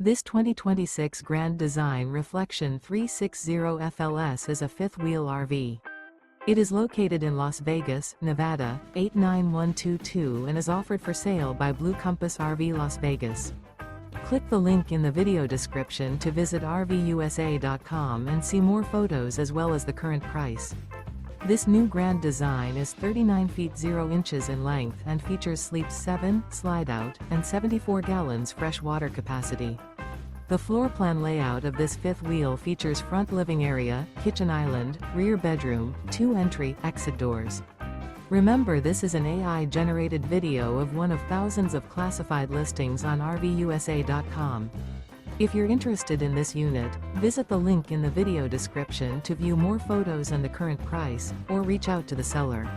This 2026 Grand Design Reflection 360 FLS is a fifth-wheel RV. It is located in Las Vegas, Nevada, 89122 and is offered for sale by Blue Compass RV Las Vegas. Click the link in the video description to visit RVUSA.com and see more photos as well as the current price. This new Grand Design is 39 feet 0 inches in length and features Sleep 7, Slideout, and 74 gallons fresh water capacity. The floor plan layout of this fifth wheel features front living area, kitchen island, rear bedroom, 2 entry/exit doors. Remember, this is an AI-generated video of one of thousands of classified listings on RVUSA.com. If you're interested in this unit, visit the link in the video description to view more photos and the current price, or reach out to the seller.